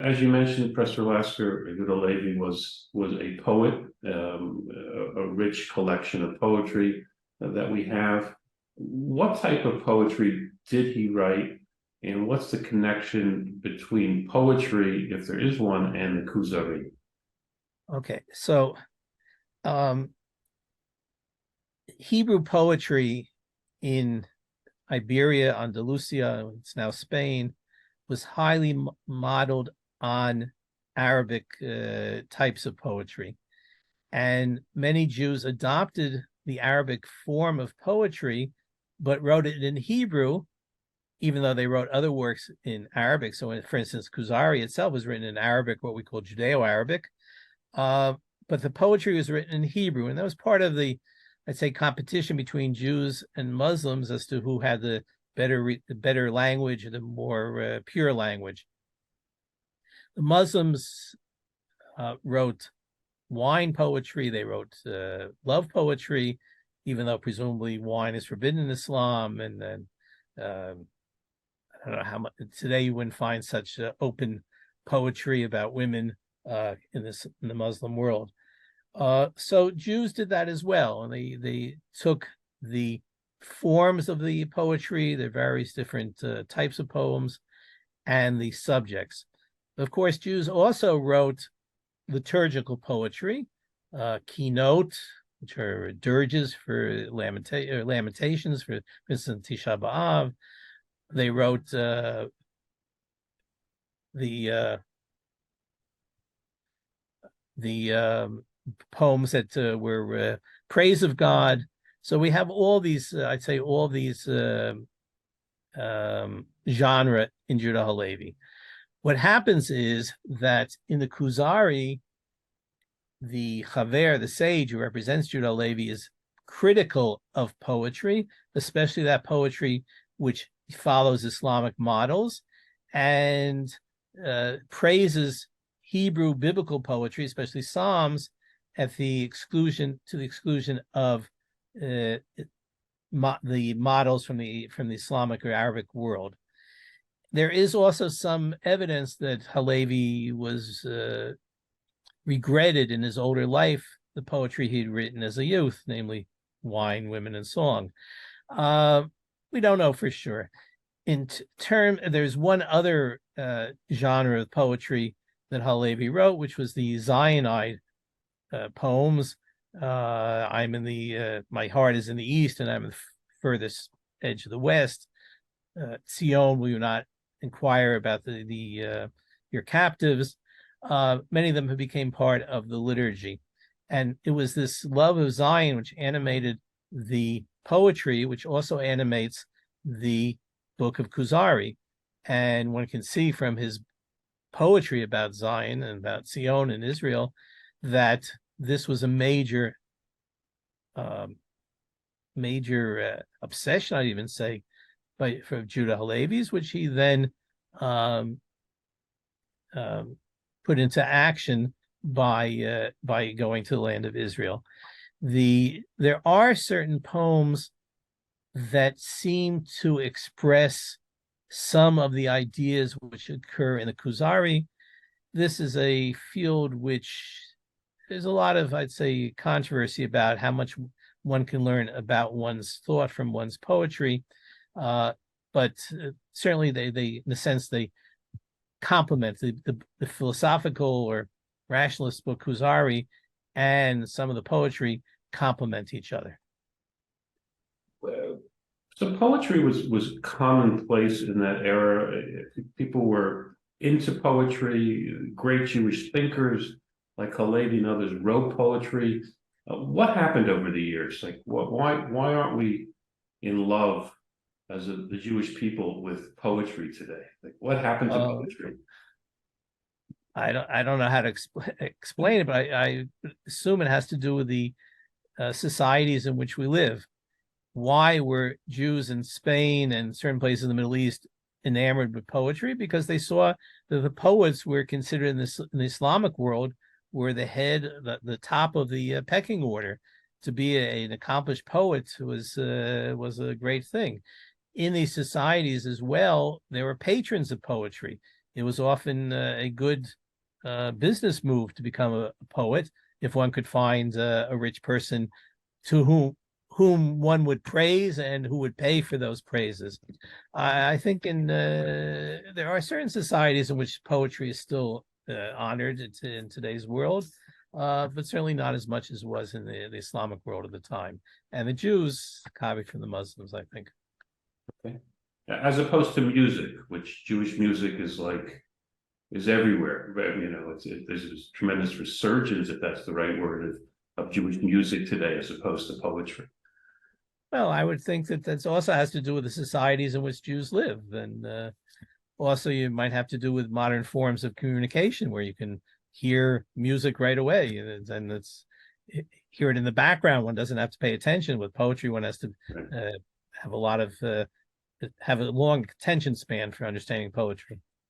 As you mentioned, Professor Lasker, Yehuda HaLevi was a poet, a rich collection of poetry that we have. What type of poetry did he write, and what's the connection between poetry, if there is one, and the Kuzari? Okay, so Hebrew poetry in Iberia, Andalusia, it's now Spain, was highly modeled on Arabic types of poetry. And many Jews adopted the Arabic form of poetry, but wrote it in Hebrew, even though they wrote other works in Arabic. So, for instance, Kuzari itself was written in Arabic, what we call Judeo-Arabic. But the poetry was written in Hebrew, and that was part of the, I'd say, competition between Jews and Muslims as to who had the better language and the more pure language. The Muslims wrote wine poetry. They wrote love poetry, even though presumably wine is forbidden in Islam. And then I don't know how much today you wouldn't find such open poetry about women in the Muslim world. So Jews did that as well, and they took the forms of the poetry, the various different types of poems, and the subjects. Of course, Jews also wrote liturgical poetry, keynote, which are dirges for lamentations, for instance, Tisha B'Av. They wrote the poems that were praise of God. So we have all these, I'd say, all these genre in Yehuda HaLevi. What happens is that in the Kuzari, the Chaver, the sage who represents Yehuda HaLevi, is critical of poetry, especially that poetry which follows Islamic models, and praises Hebrew biblical poetry, especially Psalms, to the exclusion of the models from the Islamic or Arabic world. There is also some evidence that HaLevi was regretted in his older life the poetry he'd written as a youth, namely wine, women, and song. We don't know for sure. There's one other genre of poetry that HaLevi wrote, which was the Zionide poems. I'm in the my heart is in the east, and I'm in the furthest edge of the west. Sion, will you not inquire about your captives? Many of them have became part of the liturgy, and it was this love of Zion which animated the poetry, which also animates the book of Kuzari. And one can see from his poetry about Zion and about Sion and Israel that this was a major obsession, I'd even say, for Yehuda HaLevi's, which he then put into action by going to the land of Israel. There are certain poems that seem to express some of the ideas which occur in the Kuzari. This is a field which there's a lot of, I'd say, controversy about how much one can learn about one's thought from one's poetry. But certainly they in a sense, they complement the philosophical or rationalist book Kuzari, and some of the poetry complement each other. So poetry was commonplace in that era. People were into poetry. Great Jewish thinkers like HaLevi and others wrote poetry. What happened over the years? Like, why aren't we in love as the Jewish people with poetry today? Like, what happened to poetry? I don't know how to explain it, but I assume it has to do with the societies in which we live. Why were Jews in Spain and certain places in the Middle East enamored with poetry? Because they saw that the poets were considered in the Islamic world were the top of the pecking order. To be an accomplished poet was a great thing. In these societies as well, there were patrons of poetry. it was often a good business move to become a poet if one could find a rich person to whom one would praise and who would pay for those praises. I think there are certain societies in which poetry is still honored in today's world, but certainly not as much as it was in the Islamic world at the time. And the Jews copied from the Muslims, I think. Okay. As opposed to music, which Jewish music is everywhere. There's this tremendous resurgence, if that's the right word, of Jewish music today as opposed to poetry. Well, I would think that also has to do with the societies in which Jews live. And also you might have to do with modern forms of communication where you can hear music right away. And it's hear it in the background. One doesn't have to pay attention. With poetry, one has to have a long attention span for understanding poetry.